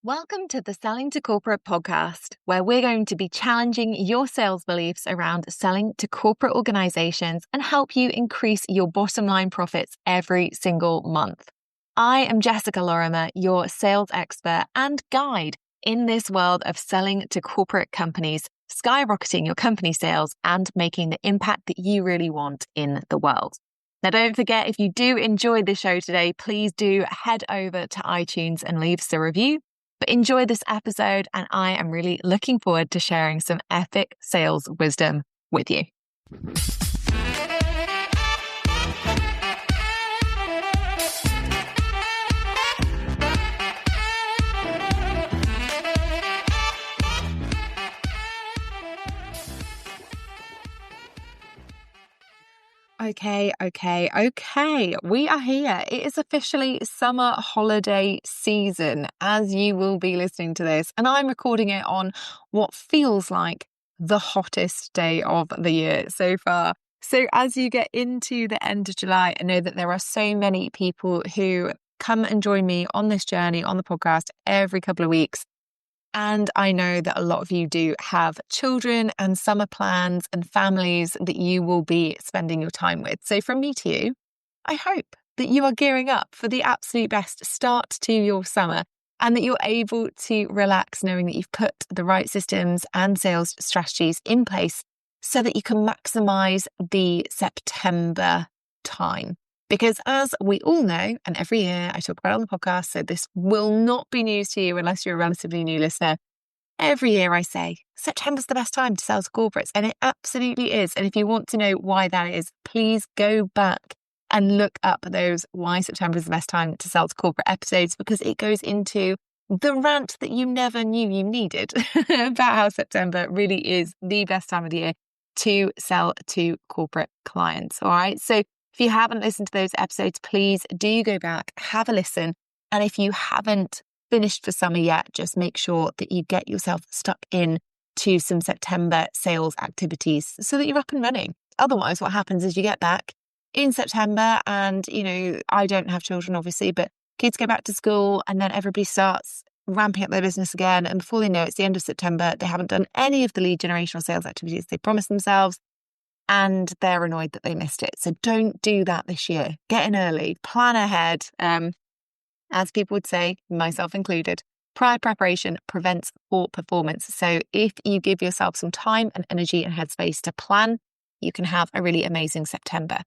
Welcome to the Selling to Corporate podcast, where we're going to be challenging your sales beliefs around selling to corporate organizations and help you increase your bottom line profits every single month. I am Jessica Lorimer, your sales expert and guide in this world of selling to corporate companies, skyrocketing your company sales and making the impact that you really want in the world. Now, don't forget, if you do enjoy the show today, please do head over to iTunes and leave us a review. But enjoy this episode, and I am really looking forward to sharing some epic sales wisdom with you. Okay. We are here. It is officially summer holiday season as you will be listening to this. And I'm recording it on what feels like the hottest day of the year so far. So as you get into the end of July, I know that there are so many people who come and join me on this journey on the podcast every couple of weeks. And I know that a lot of you do have children and summer plans and families that you will be spending your time with. So from me to you, I hope that you are gearing up for the absolute best start to your summer and that you're able to relax knowing that you've put the right systems and sales strategies in place so that you can maximize the September time. Because as we all know, and every year I talk about it on the podcast, so this will not be news to you unless you're a relatively new listener. Every year I say, September's the best time to sell to corporates, and it absolutely is. And if you want to know why that is, please go back and look up those why September is the best time to sell to corporate episodes, because it goes into the rant that you never knew you needed about how September really is the best time of the year to sell to corporate clients. All right. So if you haven't listened to those episodes, please do go back, have a listen. And if you haven't finished for summer yet, just make sure that you get yourself stuck in to some September sales activities so that you're up and running. Otherwise, what happens is you get back in September and, I don't have children, obviously, but kids go back to school and then everybody starts ramping up their business again. And before they know it, it's the end of September. They haven't done any of the lead generational sales activities they promised themselves. And they're annoyed that they missed it. So don't do that this year. Get in early, plan ahead. As people would say, myself included, prior preparation prevents poor performance. So if you give yourself some time and energy and headspace to plan, you can have a really amazing September.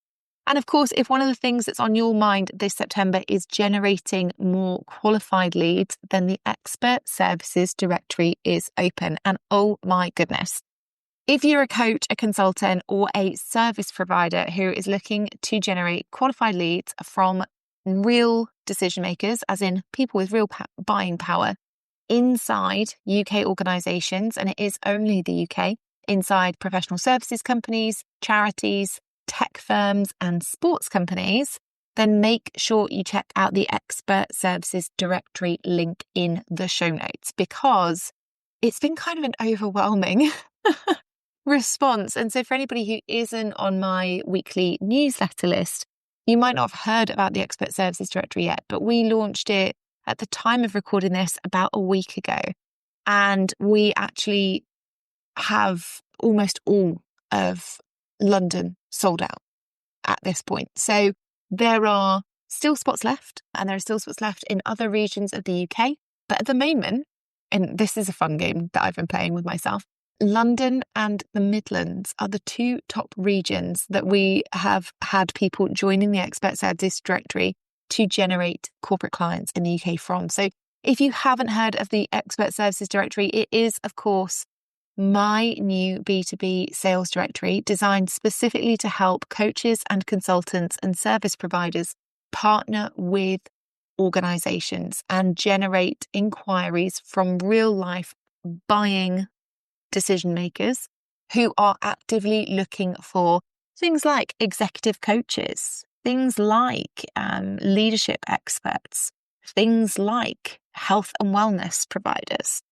And of course, if one of the things that's on your mind this September is generating more qualified leads, then the Expert Services Directory is open. And oh my goodness, if you're a coach, a consultant, or a service provider who is looking to generate qualified leads from real decision makers, as in people with real buying power inside UK organisations, and it is only the UK, inside professional services companies, charities, tech firms, and sports companies, then make sure you check out the Expert Services Directory link in the show notes, because it's been kind of an overwhelming response. And so for anybody who isn't on my weekly newsletter list, you might not have heard about the Expert Services Directory yet, but we launched it at the time of recording this about a week ago. And we actually have almost all of London sold out at this point. So there are still spots left, and there are still spots left in other regions of the UK. But at the moment, and this is a fun game that I've been playing with myself, London and the Midlands are the two top regions that we have had people joining the Expert Services Directory to generate corporate clients in the UK from. So if you haven't heard of the Expert Services Directory, it is, of course, my new B2B sales directory designed specifically to help coaches and consultants and service providers partner with organizations and generate inquiries from real life buying decision makers who are actively looking for things like executive coaches, things like leadership experts, things like health and wellness providers,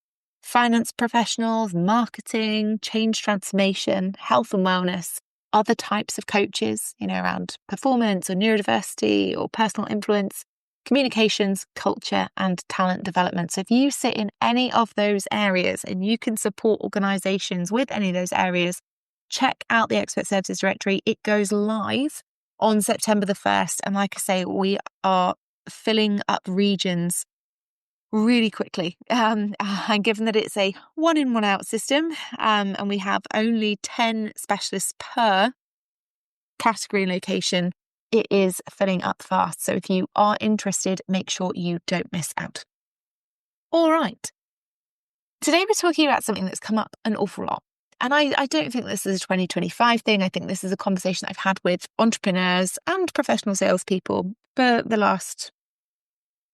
finance professionals, marketing, change transformation, health and wellness, other types of coaches, around performance or neurodiversity or personal influence, communications, culture, and talent development. So if you sit in any of those areas and you can support organizations with any of those areas, check out the Expert Services Directory. It goes live on September the 1st. And like I say, we are filling up regions really quickly. And given that it's a 1-in, 1-out system, and we have only 10 specialists per category and location, it is filling up fast. So if you are interested, make sure you don't miss out. All right. Today we're talking about something that's come up an awful lot. And I don't think this is a 2025 thing. I think this is a conversation I've had with entrepreneurs and professional salespeople for the last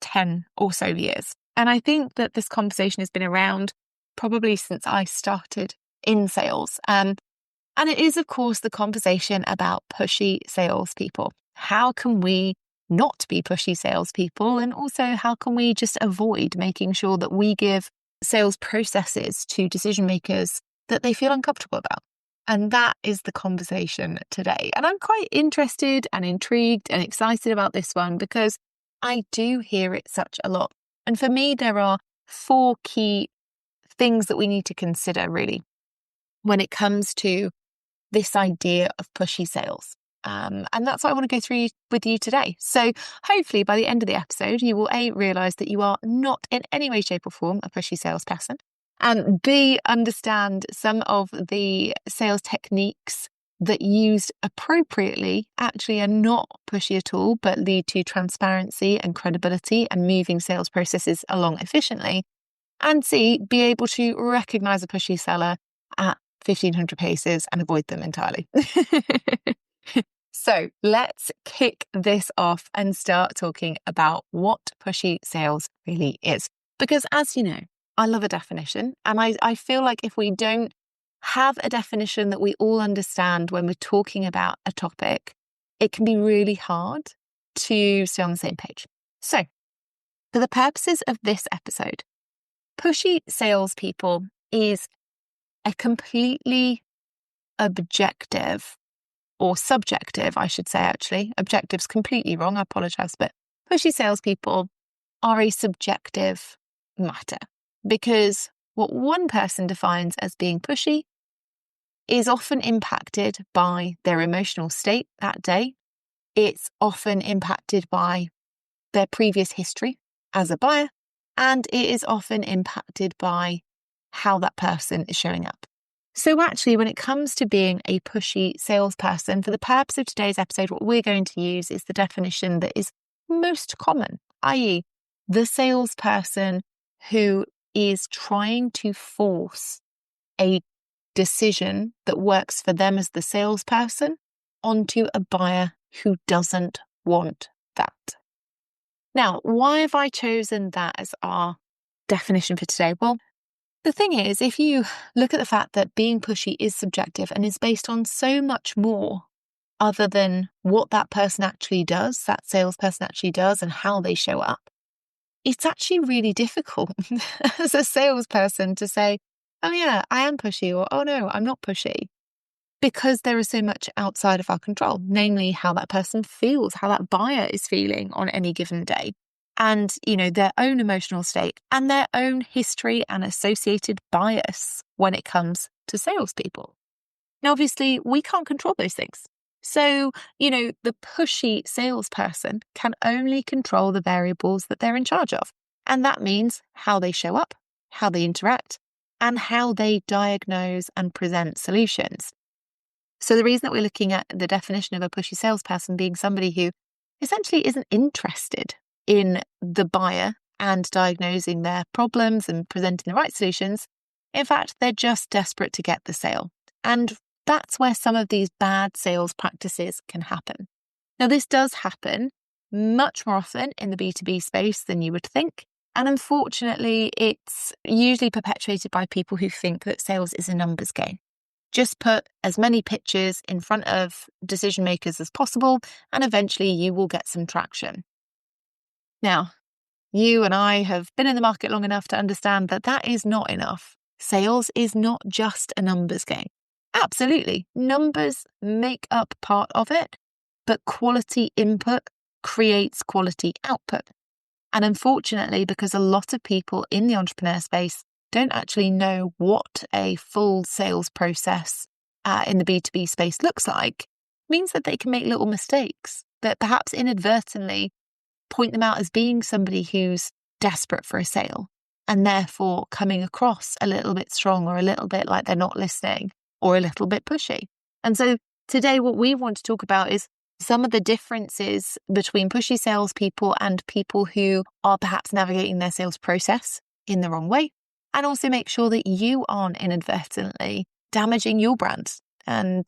10 or so years. And I think that this conversation has been around probably since I started in sales. And it is, of course, the conversation about pushy salespeople. How can we not be pushy salespeople? And also, how can we just avoid making sure that we give sales processes to decision makers that they feel uncomfortable about? And that is the conversation today. And I'm quite interested and intrigued and excited about this one because I do hear it such a lot. And for me, there are 4 key things that we need to consider really when it comes to this idea of pushy sales. And that's what I want to go through with you today. So hopefully by the end of the episode, you will A, realise that you are not in any way, shape or form a pushy salesperson, and B, understand some of the sales techniques that used appropriately actually are not pushy at all, but lead to transparency and credibility and moving sales processes along efficiently. And C, be able to recognise a pushy seller at 1,500 paces and avoid them entirely. So let's kick this off and start talking about what pushy sales really is. Because as you know, I love a definition. And I feel like if we don't have a definition that we all understand when we're talking about a topic, it can be really hard to stay on the same page. So for the purposes of this episode, pushy salespeople is a completely objective or subjective, I should say, actually. Objective's completely wrong. I apologize. But pushy salespeople are a subjective matter because what one person defines as being pushy is often impacted by their emotional state that day. It's often impacted by their previous history as a buyer, and it is often impacted by how that person is showing up. So actually, when it comes to being a pushy salesperson, for the purpose of today's episode, what we're going to use is the definition that is most common, i.e. the salesperson who is trying to force a decision that works for them as the salesperson onto a buyer who doesn't want that. Now, why have I chosen that as our definition for today? Well, the thing is, if you look at the fact that being pushy is subjective and is based on so much more other than what that person actually does, that salesperson actually does, and how they show up, it's actually really difficult as a salesperson to say, oh yeah, I am pushy, or oh no, I'm not pushy, because there is so much outside of our control, namely how that person feels, how that buyer is feeling on any given day. And, their own emotional state and their own history and associated bias when it comes to salespeople. Now, obviously, we can't control those things. So, the pushy salesperson can only control the variables that they're in charge of. And that means how they show up, how they interact, and how they diagnose and present solutions. So the reason that we're looking at the definition of a pushy salesperson being somebody who essentially isn't interested in the buyer and diagnosing their problems and presenting the right solutions. In fact, they're just desperate to get the sale. And that's where some of these bad sales practices can happen. Now, this does happen much more often in the B2B space than you would think. And unfortunately, it's usually perpetuated by people who think that sales is a numbers game. Just put as many pitches in front of decision makers as possible, and eventually you will get some traction. Now, you and I have been in the market long enough to understand that that is not enough. Sales is not just a numbers game. Absolutely, numbers make up part of it, but quality input creates quality output. And unfortunately, because a lot of people in the entrepreneur space don't actually know what a full sales process in the B2B space looks like, means that they can make little mistakes that perhaps inadvertently point them out as being somebody who's desperate for a sale and therefore coming across a little bit strong or a little bit like they're not listening or a little bit pushy. And so today what we want to talk about is some of the differences between pushy salespeople and people who are perhaps navigating their sales process in the wrong way, and also make sure that you aren't inadvertently damaging your brand and,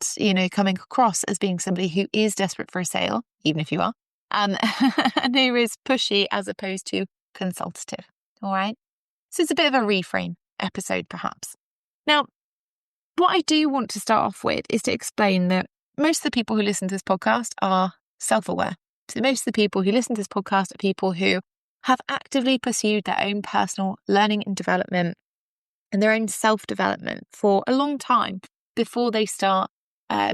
coming across as being somebody who is desperate for a sale, even if you are, and who is pushy as opposed to consultative. All right. So it's a bit of a reframe episode, perhaps. Now, what I do want to start off with is to explain that most of the people who listen to this podcast are self-aware. So most of the people who listen to this podcast are people who have actively pursued their own personal learning and development and their own self-development for a long time before they start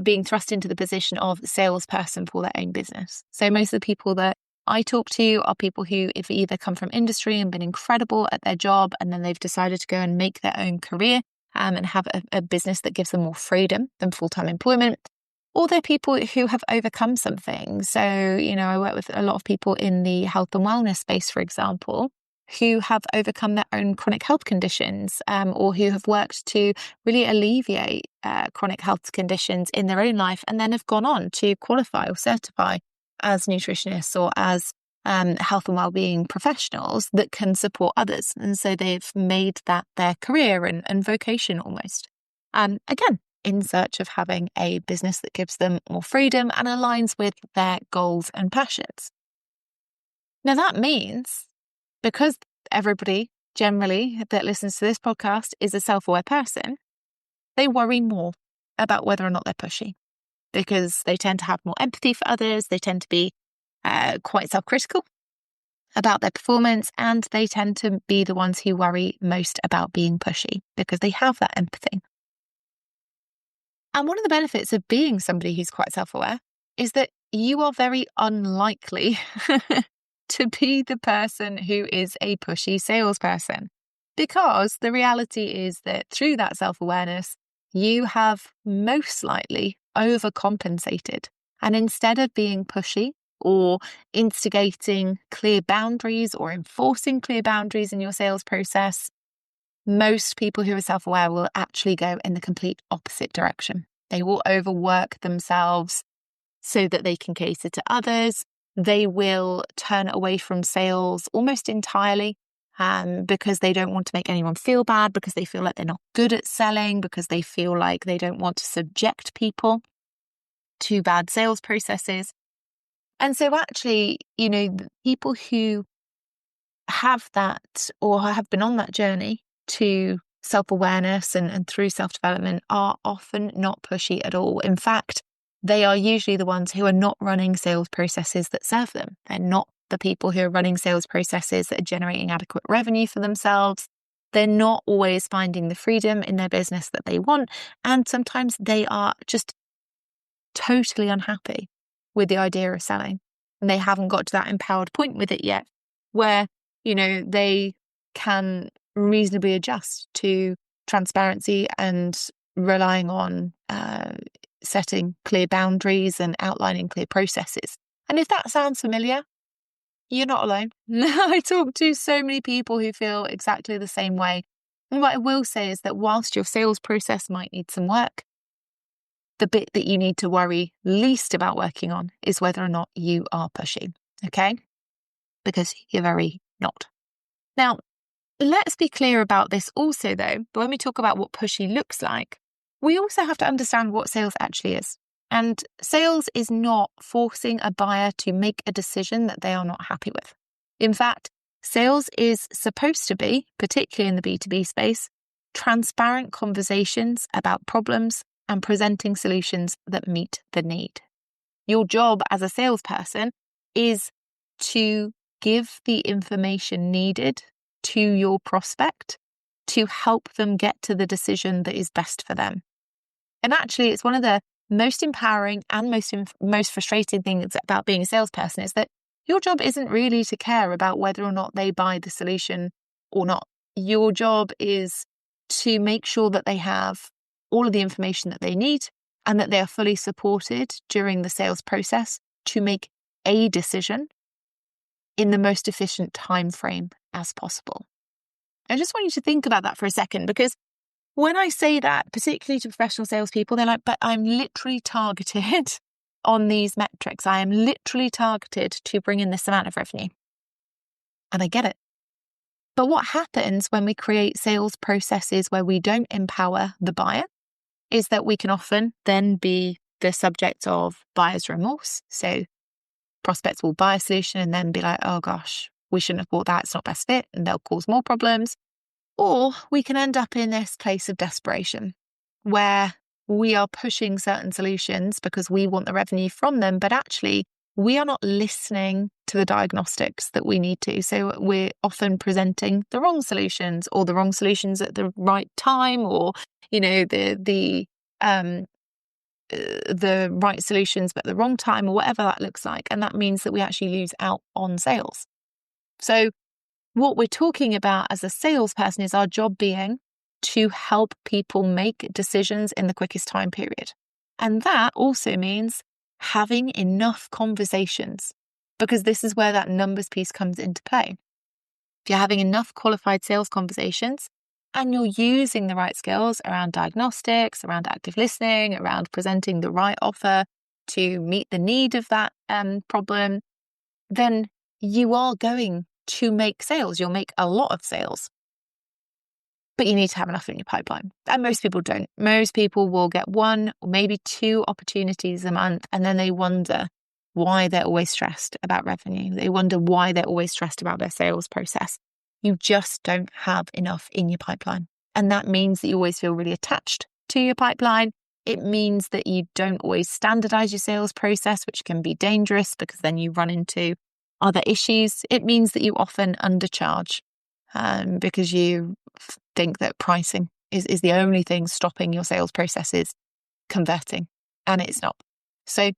being thrust into the position of salesperson for their own business. So most of the people that I talk to are people who have either come from industry and been incredible at their job, and then they've decided to go and make their own career and have a business that gives them more freedom than full-time employment. Or they're people who have overcome something. So, I work with a lot of people in the health and wellness space, for example, who have overcome their own chronic health conditions or who have worked to really alleviate chronic health conditions in their own life and then have gone on to qualify or certify as nutritionists or as health and wellbeing professionals that can support others. And so they've made that their career and vocation almost. Again, in search of having a business that gives them more freedom and aligns with their goals and passions. Now that means, because everybody generally that listens to this podcast is a self-aware person, they worry more about whether or not they're pushy because they tend to have more empathy for others. They tend to be quite self-critical about their performance, and they tend to be the ones who worry most about being pushy because they have that empathy. And one of the benefits of being somebody who's quite self-aware is that you are very unlikely to be the person who is a pushy salesperson, because the reality is that through that self-awareness, you have most likely overcompensated. And instead of being pushy or instigating clear boundaries or enforcing clear boundaries in your sales process, most people who are self-aware will actually go in the complete opposite direction. They will overwork themselves so that they can cater to others. They will turn away from sales almost entirely because they don't want to make anyone feel bad, because they feel like they're not good at selling, because they feel like they don't want to subject people to bad sales processes. And so actually, the people who have that or have been on that journey to self-awareness and through self-development are often not pushy at all. In fact, they are usually the ones who are not running sales processes that serve them. They're not the people who are running sales processes that are generating adequate revenue for themselves. They're not always finding the freedom in their business that they want. And sometimes they are just totally unhappy with the idea of selling. And they haven't got to that empowered point with it yet, where, they can reasonably adjust to transparency and relying on setting clear boundaries and outlining clear processes. And if that sounds familiar, you're not alone. I talk to so many people who feel exactly the same way. And what I will say is that whilst your sales process might need some work, the bit that you need to worry least about working on is whether or not you are pushy, okay? Because you're very not. Now, let's be clear about this also, though. But when we talk about what pushy looks like, we also have to understand what sales actually is. And sales is not forcing a buyer to make a decision that they are not happy with. In fact, sales is supposed to be, particularly in the B2B space, transparent conversations about problems and presenting solutions that meet the need. Your job as a salesperson is to give the information needed to your prospect to help them get to the decision that is best for them. And actually, it's one of the most empowering and most frustrating things about being a salesperson is that Your job isn't really to care about whether or not they buy the solution or not. Your job is to make sure that they have all of the information that they need and that they are fully supported during the sales process to make a decision in the most efficient time frame as possible. I just want you to think about that for a second, because when I say that, particularly to professional salespeople, they're like, but I'm literally targeted on these metrics. I am literally targeted to bring in this amount of revenue. And I get it. But what happens when we create sales processes where we don't empower the buyer is that we can often then be the subject of buyer's remorse. So prospects will buy a solution and then be like, oh gosh, we shouldn't have bought that. It's not best fit. And they'll cause more problems. Or we can end up in this place of desperation where we are pushing certain solutions because we want the revenue from them, but actually we are not listening to the diagnostics that we need to. So we're often presenting the wrong solutions, or the wrong solutions at the right time, or, the right solutions but the wrong time, or whatever that looks like. And that means that we actually lose out on sales. So what we're talking about as a salesperson is our job being to help people make decisions in the quickest time period. And that also means having enough conversations, because this is where that numbers piece comes into play. If you're having enough qualified sales conversations and you're using the right skills around diagnostics, around active listening, around presenting the right offer to meet the need of that problem, then you are going to make sales. You'll make a lot of sales. But you need to have enough in your pipeline. And most people don't. Most people will get 1 or maybe 2 opportunities a month, and then they wonder why they're always stressed about revenue. They wonder why they're always stressed about their sales process. You just don't have enough in your pipeline. And that means that you always feel really attached to your pipeline. It means that you don't always standardize your sales process, which can be dangerous because then you run into other issues. It means that you often undercharge because you think that pricing is the only thing stopping your sales processes converting, and it's not. So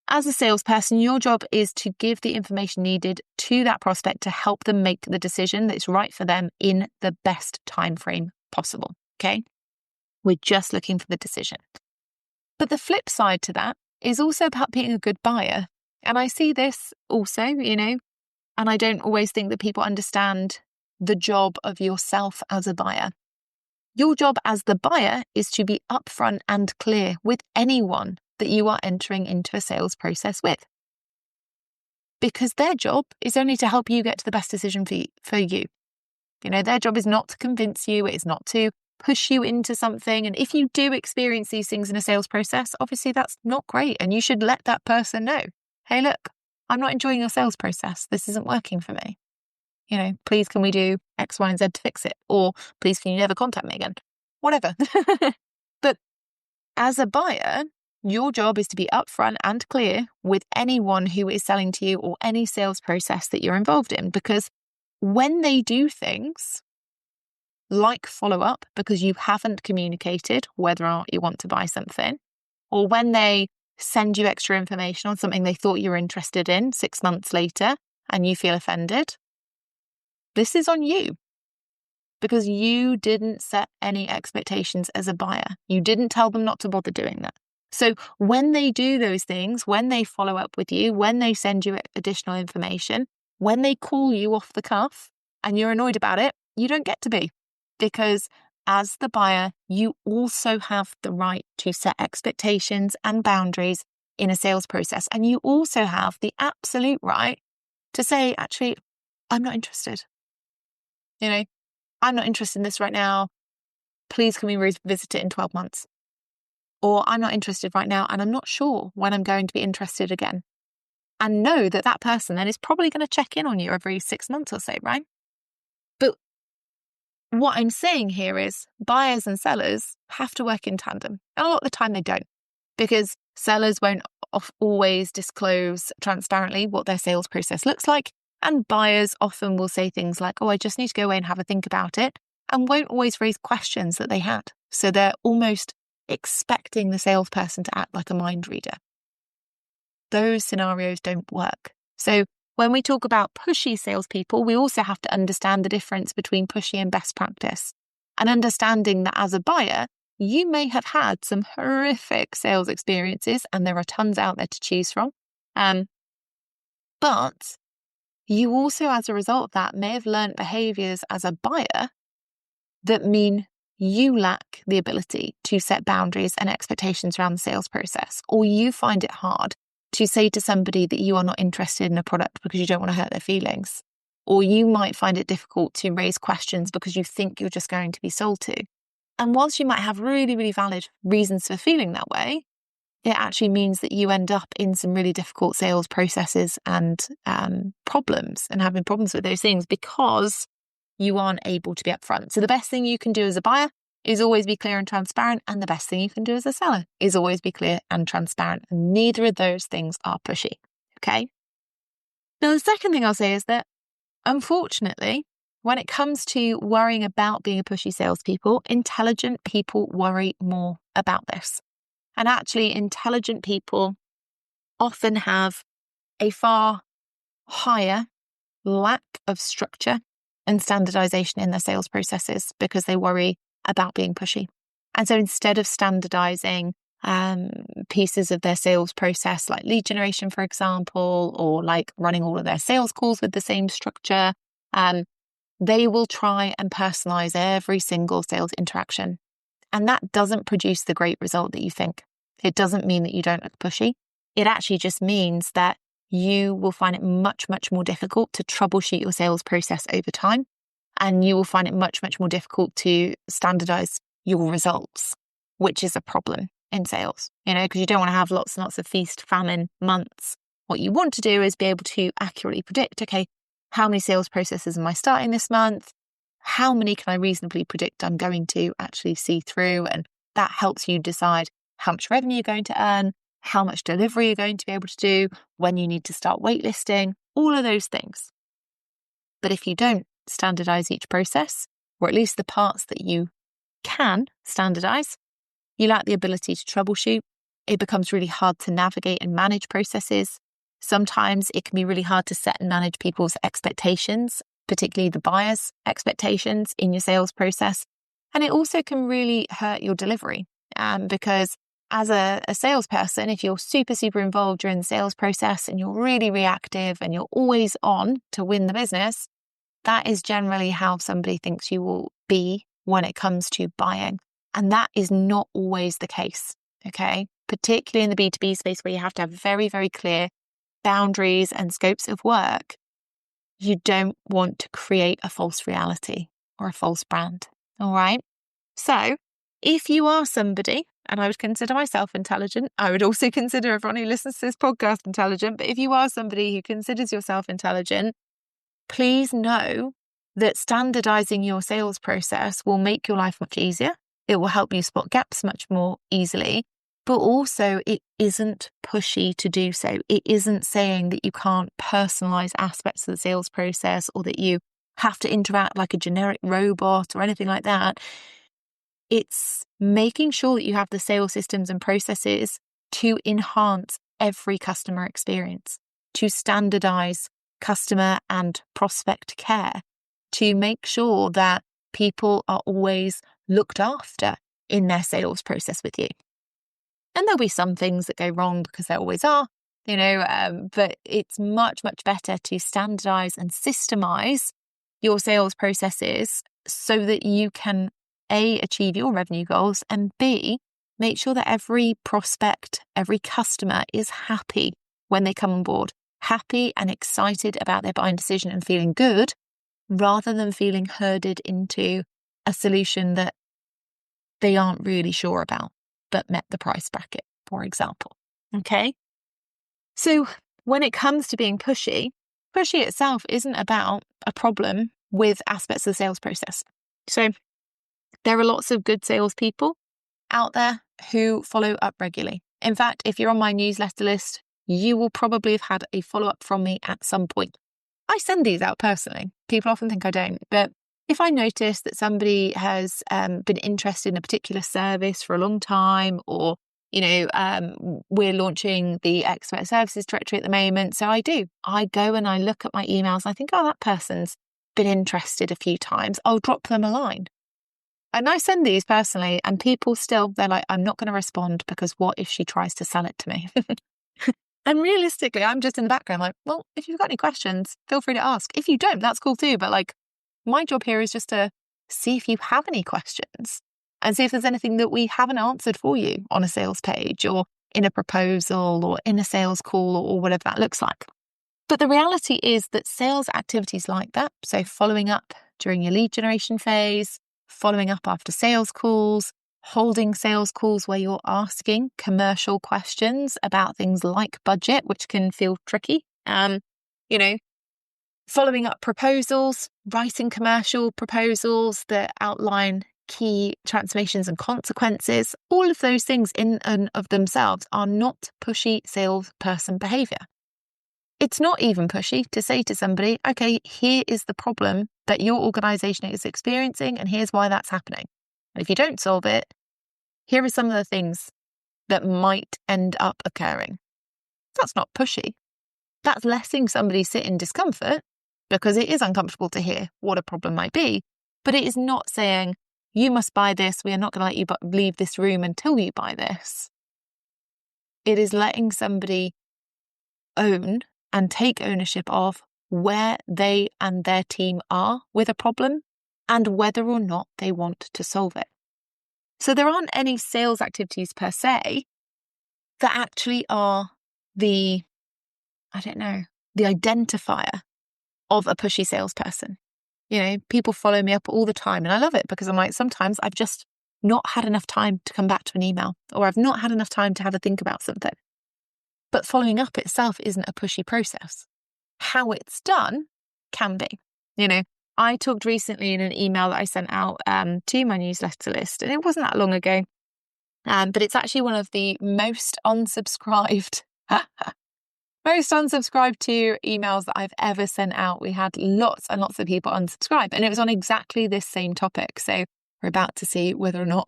as a salesperson, your job is to give the information needed to that prospect to help them make the decision that's right for them in the best time frame possible. Okay? We're just looking for the decision. But the flip side to that is also about being a good buyer. And I see this also, and I don't always think that people understand the job of yourself as a buyer. Your job as the buyer is to be upfront and clear with anyone that you are entering into a sales process with. Because their job is only to help you get to the best decision for you. Their job is not to convince you, it is not to push you into something. And if you do experience these things in a sales process, obviously that's not great. And you should let that person know, hey, look, I'm not enjoying your sales process. This isn't working for me. Please can we do X, Y, and Z to fix it? Or please can you never contact me again? Whatever. But as a buyer, your job is to be upfront and clear with anyone who is selling to you or any sales process that you're involved in. Because when they do things like follow up because you haven't communicated whether or not you want to buy something, or when they send you extra information on something they thought you were interested in 6 months later and you feel offended, this is on you, because you didn't set any expectations as a buyer. You didn't tell them not to bother doing that. So when they do those things, when they follow up with you, when they send you additional information, when they call you off the cuff and you're annoyed about it, you don't get to be. Because as the buyer, you also have the right to set expectations and boundaries in a sales process. And you also have the absolute right to say, actually, I'm not interested. I'm not interested in this right now. Please can we revisit it in 12 months? Or I'm not interested right now and I'm not sure when I'm going to be interested again. And know that that person then is probably going to check in on you every 6 months or so, right? But what I'm saying here is buyers and sellers have to work in tandem. And a lot of the time they don't, because sellers won't always disclose transparently what their sales process looks like. And buyers often will say things like, oh, I just need to go away and have a think about it, and won't always raise questions that they had. So they're almost expecting the salesperson to act like a mind reader. Those scenarios don't work. So When we talk about pushy salespeople, we also have to understand the difference between pushy and best practice, and understanding that as a buyer, you may have had some horrific sales experiences, and there are tons out there to choose from. But you also, as a result of that, may have learned behaviors as a buyer that mean you lack the ability to set boundaries and expectations around the sales process, or you find it hard to say to somebody that you are not interested in a product because you don't want to hurt their feelings. Or you might find it difficult to raise questions because you think you're just going to be sold to. And whilst you might have really, really valid reasons for feeling that way, it actually means that you end up in some really difficult sales processes and problems, and having problems with those things because you aren't able to be upfront. So the best thing you can do as a buyer is always be clear and transparent. And the best thing you can do as a seller is always be clear and transparent. And neither of those things are pushy. Okay. Now, the second thing I'll say is that, unfortunately, when it comes to worrying about being a pushy salespeople, intelligent people worry more about this. And actually, intelligent people often have a far higher lack of structure and standardization in their sales processes because they worry about being pushy. And so instead of standardizing pieces of their sales process, like lead generation, for example, or like running all of their sales calls with the same structure, they will try and personalize every single sales interaction. And that doesn't produce the great result that you think. It doesn't mean that you don't look pushy. It actually just means that you will find it much, much more difficult to troubleshoot your sales process over time. And you will find it much, much more difficult to standardize your results, which is a problem in sales, because you don't want to have lots and lots of feast, famine months. What you want to do is be able to accurately predict, okay, how many sales processes am I starting this month? How many can I reasonably predict I'm going to actually see through? And that helps you decide how much revenue you're going to earn, how much delivery you're going to be able to do, when you need to start waitlisting, all of those things. But if you don't standardize each process, or at least the parts that you can standardize, you lack the ability to troubleshoot. It becomes really hard to navigate and manage processes. Sometimes it can be really hard to set and manage people's expectations, particularly the buyer's expectations in your sales process. And it also can really hurt your delivery because as a salesperson, if you're super, super involved during the sales process and you're really reactive and you're always on to win the business, that is generally how somebody thinks you will be when it comes to buying. And that is not always the case, okay? Particularly in the B2B space where you have to have very, very clear boundaries and scopes of work. You don't want to create a false reality or a false brand, all right? So if you are somebody, and I would consider myself intelligent, I would also consider everyone who listens to this podcast intelligent, but if you are somebody who considers yourself intelligent, please know that standardizing your sales process will make your life much easier. It will help you spot gaps much more easily, but also it isn't pushy to do so. It isn't saying that you can't personalize aspects of the sales process or that you have to interact like a generic robot or anything like that. It's making sure that you have the sales systems and processes to enhance every customer experience, to standardize customer and prospect care, to make sure that people are always looked after in their sales process with you. And there'll be some things that go wrong because there always are, but it's much, much better to standardize and systemize your sales processes so that you can A, achieve your revenue goals, and B, make sure that every prospect, every customer is happy when they come on board, happy and excited about their buying decision and feeling good, rather than feeling herded into a solution that they aren't really sure about, but met the price bracket, for example. Okay? So when it comes to being pushy itself isn't about a problem with aspects of the sales process. So there are lots of good salespeople out there who follow up regularly. In fact, if you're on my newsletter list, you will probably have had a follow-up from me at some point. I send these out personally. People often think I don't, but if I notice that somebody has been interested in a particular service for a long time, or we're launching the expert services directory at the moment. So I go and I look at my emails. I think, oh, that person's been interested a few times. I'll drop them a line. And I send these personally, and people still, they're like, I'm not going to respond because what if she tries to sell it to me? And realistically, I'm just in the background like, well, if you've got any questions, feel free to ask. If you don't, that's cool too. But like, my job here is just to see if you have any questions and see if there's anything that we haven't answered for you on a sales page or in a proposal or in a sales call or whatever that looks like. But the reality is that sales activities like that, so following up during your lead generation phase, following up after sales calls, holding sales calls where you're asking commercial questions about things like budget, which can feel tricky. Following up proposals, writing commercial proposals that outline key transformations and consequences, all of those things in and of themselves are not pushy salesperson behavior. It's not even pushy to say to somebody, okay, here is the problem that your organization is experiencing, and here's why that's happening. And if you don't solve it, here are some of the things that might end up occurring. That's not pushy. That's letting somebody sit in discomfort because it is uncomfortable to hear what a problem might be. But it is not saying, you must buy this. We are not going to let you leave this room until you buy this. It is letting somebody own and take ownership of where they and their team are with a problem and whether or not they want to solve it. So there aren't any sales activities per se that actually are the identifier of a pushy salesperson. People follow me up all the time and I love it because I'm like, sometimes I've just not had enough time to come back to an email or I've not had enough time to have a think about something. But following up itself isn't a pushy process. How it's done can be. I talked recently in an email that I sent out to my newsletter list, and it wasn't that long ago, but it's actually one of the most unsubscribed to emails that I've ever sent out. We had lots and lots of people unsubscribe, and it was on exactly this same topic. So we're about to see whether or not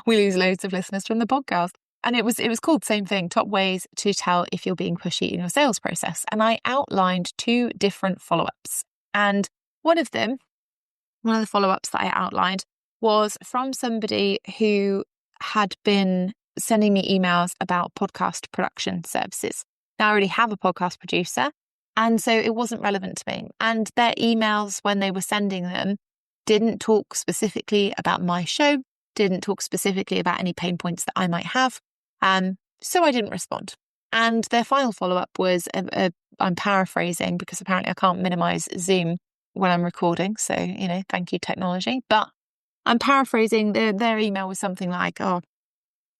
we lose loads of listeners from the podcast. And it was called the same thing, top ways to tell if you're being pushy in your sales process. And I outlined 2 different follow-ups. And one of the follow-ups that I outlined was from somebody who had been sending me emails about podcast production services. Now, I already have a podcast producer, and so it wasn't relevant to me. And their emails, when they were sending them, didn't talk specifically about my show, didn't talk specifically about any pain points that I might have. So I didn't respond. And their final follow-up was, I'm paraphrasing because apparently I can't minimize Zoom when I'm recording. So, thank you, technology. But I'm paraphrasing. Their email was something like,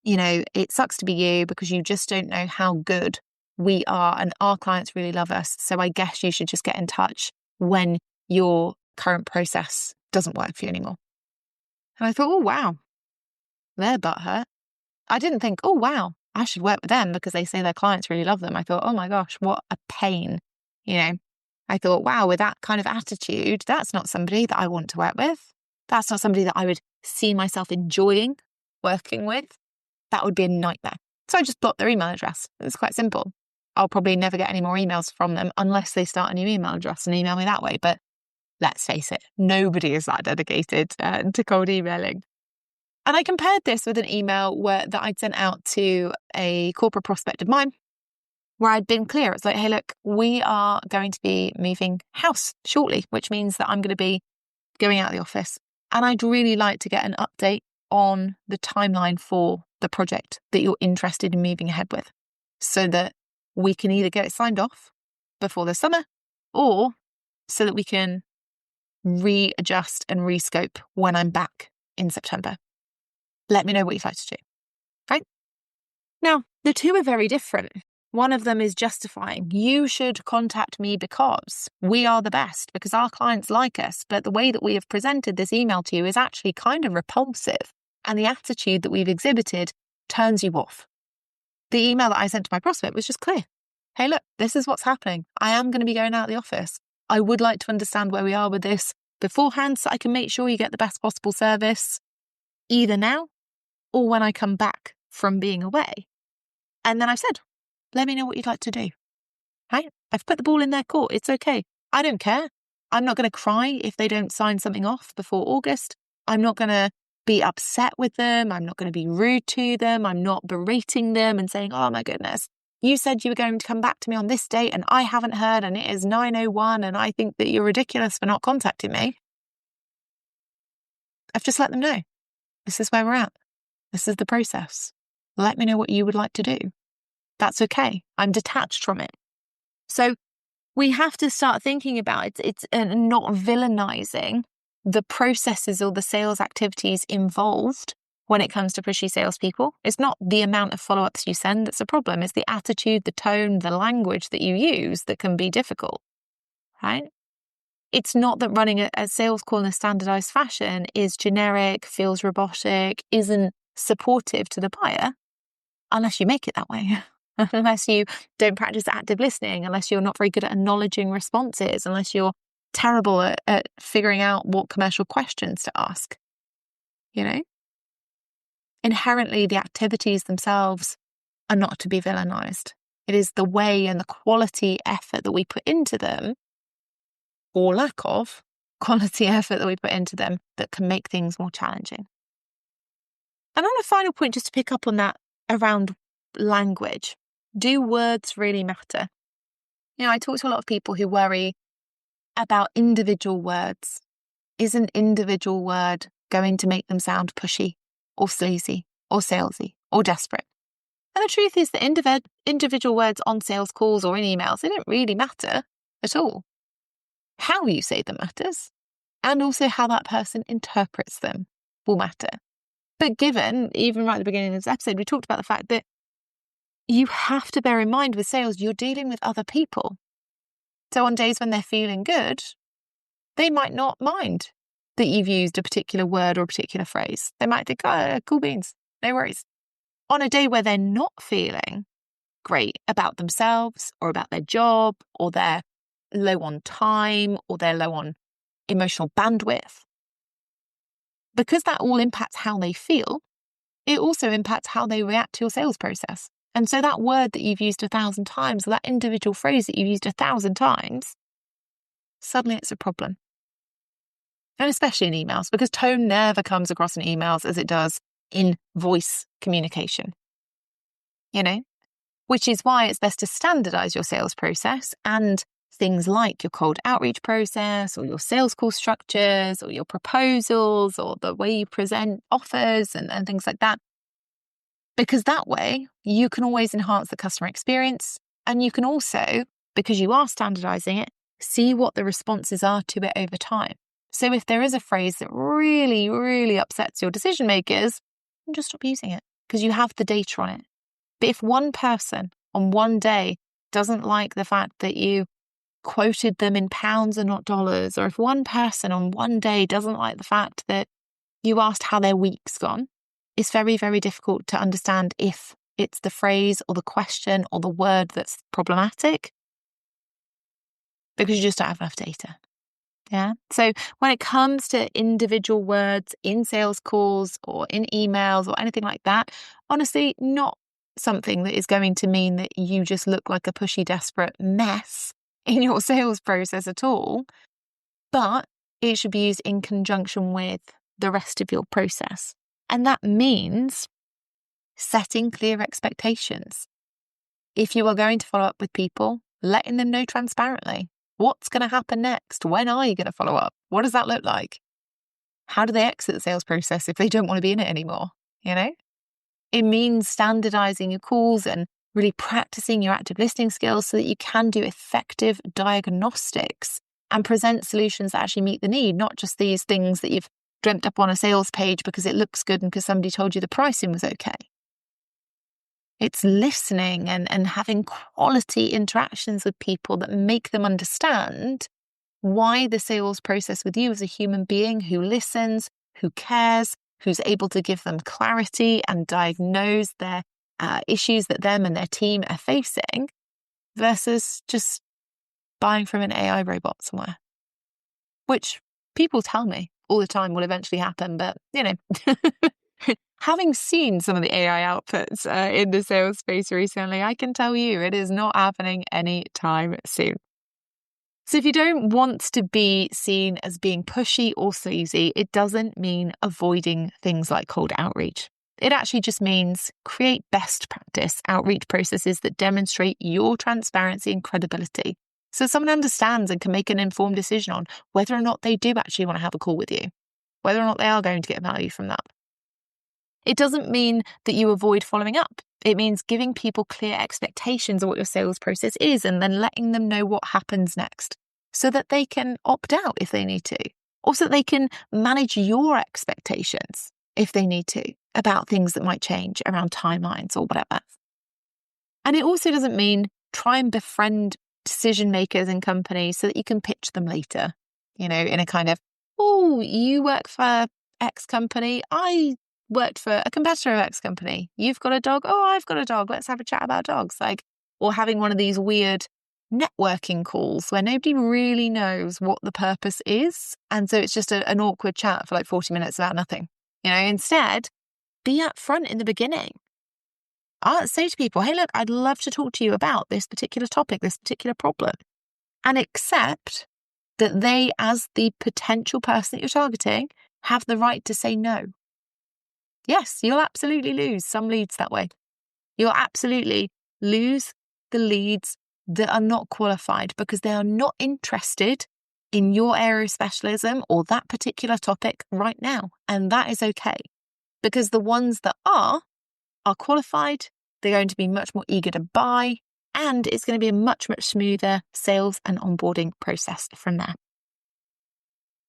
it sucks to be you because you just don't know how good we are and our clients really love us. So I guess you should just get in touch when your current process doesn't work for you anymore. And I thought, oh, wow, their butt hurt. I didn't think, oh, wow, I should work with them because they say their clients really love them. I thought, oh my gosh, what a pain. I thought, wow, with that kind of attitude, that's not somebody that I want to work with. That's not somebody that I would see myself enjoying working with. That would be a nightmare. So I just blocked their email address. It's quite simple. I'll probably never get any more emails from them unless they start a new email address and email me that way. But let's face it, nobody is that dedicated to cold emailing. And I compared this with an email that I'd sent out to a corporate prospect of mine where I'd been clear. It's like, hey, look, we are going to be moving house shortly, which means that I'm going to be going out of the office. And I'd really like to get an update on the timeline for the project that you're interested in moving ahead with so that we can either get it signed off before the summer or so that we can readjust and rescope when I'm back in September. Let me know what you'd like to do. Right? Now, the 2 are very different. One of them is justifying. You should contact me because we are the best, because our clients like us. But the way that we have presented this email to you is actually kind of repulsive. And the attitude that we've exhibited turns you off. The email that I sent to my prospect was just clear. Hey, look, this is what's happening. I am going to be going out of the office. I would like to understand where we are with this beforehand so I can make sure you get the best possible service either now or when I come back from being away. And then I've said, let me know what you'd like to do. Right? I've put the ball in their court. It's okay. I don't care. I'm not going to cry if they don't sign something off before August. I'm not going to be upset with them. I'm not going to be rude to them. I'm not berating them and saying, oh my goodness, you said you were going to come back to me on this date and I haven't heard and it is 9:01 and I think that you're ridiculous for not contacting me. I've just let them know. This is where we're at. This is the process. Let me know what you would like to do. That's okay. I'm detached from it. So we have to start thinking about it. It's not villainizing the processes or the sales activities involved when it comes to pushy salespeople. It's not the amount of follow-ups you send that's a problem. It's the attitude, the tone, the language that you use that can be difficult, right? It's not that running a sales call in a standardized fashion is generic, feels robotic, isn't supportive to the buyer, unless you make it that way. Unless you don't practice active listening, unless you're not very good at acknowledging responses, unless you're terrible at figuring out what commercial questions to ask. Inherently, the activities themselves are not to be villainized. It is the way and the quality effort that we put into them, or lack of quality effort that we put into them, that can make things more challenging. And on a final point, just to pick up on that around language, do words really matter? I talk to a lot of people who worry about individual words. Is an individual word going to make them sound pushy or sleazy or salesy or desperate? And the truth is that individual words on sales calls or in emails, they don't really matter at all. How you say them matters, and also how that person interprets them will matter. But given, even right at the beginning of this episode, we talked about the fact that you have to bear in mind with sales, you're dealing with other people. So on days when they're feeling good, they might not mind that you've used a particular word or a particular phrase. They might think, oh, cool beans, no worries. On a day where they're not feeling great about themselves or about their job, or they're low on time, or they're low on emotional bandwidth, because that all impacts how they feel, it also impacts how they react to your sales process. And so that word that you've used 1,000 times, or that individual phrase that you've used 1,000 times, suddenly it's a problem. And especially in emails, because tone never comes across in emails as it does in voice communication. Which is why it's best to standardize your sales process and things like your cold outreach process, or your sales call structures, or your proposals, or the way you present offers and things like that. Because that way you can always enhance the customer experience, and you can also, because you are standardizing it, see what the responses are to it over time. So if there is a phrase that really, really upsets your decision makers, then just stop using it, because you have the data on it. But if one person on one day doesn't like the fact that you quoted them in pounds and not dollars, or if one person on one day doesn't like the fact that you asked how their week's gone, it's very, very difficult to understand if it's the phrase or the question or the word that's problematic, because you just don't have enough data. Yeah. So when it comes to individual words in sales calls or in emails or anything like that, honestly, not something that is going to mean that you just look like a pushy, desperate mess in your sales process at all. But it should be used in conjunction with the rest of your process. And that means setting clear expectations. If you are going to follow up with people, letting them know transparently. What's going to happen next? When are you going to follow up? What does that look like? How do they exit the sales process if they don't want to be in it anymore? It means standardizing your calls and really practicing your active listening skills so that you can do effective diagnostics and present solutions that actually meet the need, not just these things that you've dreamt up on a sales page because it looks good and because somebody told you the pricing was okay. It's listening and having quality interactions with people that make them understand why the sales process with you as a human being who listens, who cares, who's able to give them clarity and diagnose their issues that them and their team are facing, versus just buying from an AI robot somewhere, which people tell me all the time will eventually happen. But, having seen some of the AI outputs in the sales space recently, I can tell you it is not happening anytime soon. So if you don't want to be seen as being pushy or sleazy, it doesn't mean avoiding things like cold outreach. It actually just means create best practice outreach processes that demonstrate your transparency and credibility, so someone understands and can make an informed decision on whether or not they do actually want to have a call with you, whether or not they are going to get value from that. It doesn't mean that you avoid following up. It means giving people clear expectations of what your sales process is and then letting them know what happens next so that they can opt out if they need to, or so that they can manage your expectations if they need to about things that might change around timelines or whatever. And it also doesn't mean try and befriend decision makers in companies so that you can pitch them later, in a kind of, oh, you work for X company, I worked for a competitor of X company. You've got a dog. Oh, I've got a dog. Let's have a chat about dogs. Or having one of these weird networking calls where nobody really knows what the purpose is. And so it's just an awkward chat for 40 minutes about nothing. Instead, be upfront in the beginning. I'll say to people, hey, look, I'd love to talk to you about this particular topic, this particular problem, and accept that they, as the potential person that you're targeting, have the right to say no. Yes, you'll absolutely lose some leads that way. You'll absolutely lose the leads that are not qualified because they are not interested in your area of specialism or that particular topic right now. And that is okay, because the ones that are qualified, they're going to be much more eager to buy, and it's going to be a much, much smoother sales and onboarding process from there.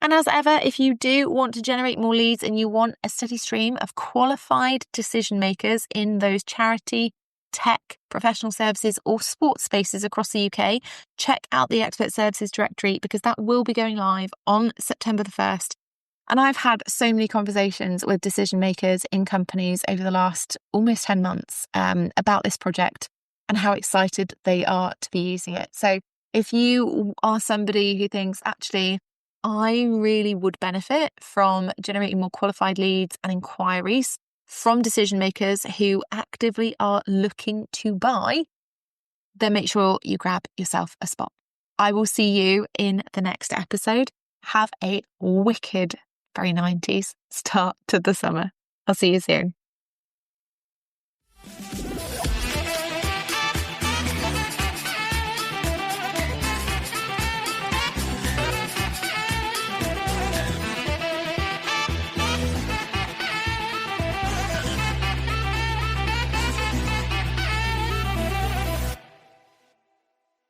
And as ever, if you do want to generate more leads and you want a steady stream of qualified decision makers in those charity, tech, professional services or sports spaces across the UK, check out the Expert Services directory, because that will be going live on September the 1st. And I've had so many conversations with decision makers in companies over the last almost 10 months about this project and how excited they are to be using it. So if you are somebody who thinks, actually, I really would benefit from generating more qualified leads and inquiries from decision makers who actively are looking to buy, then make sure you grab yourself a spot. I will see you in the next episode. Have a wicked, very 90s start to the summer. I'll see you soon.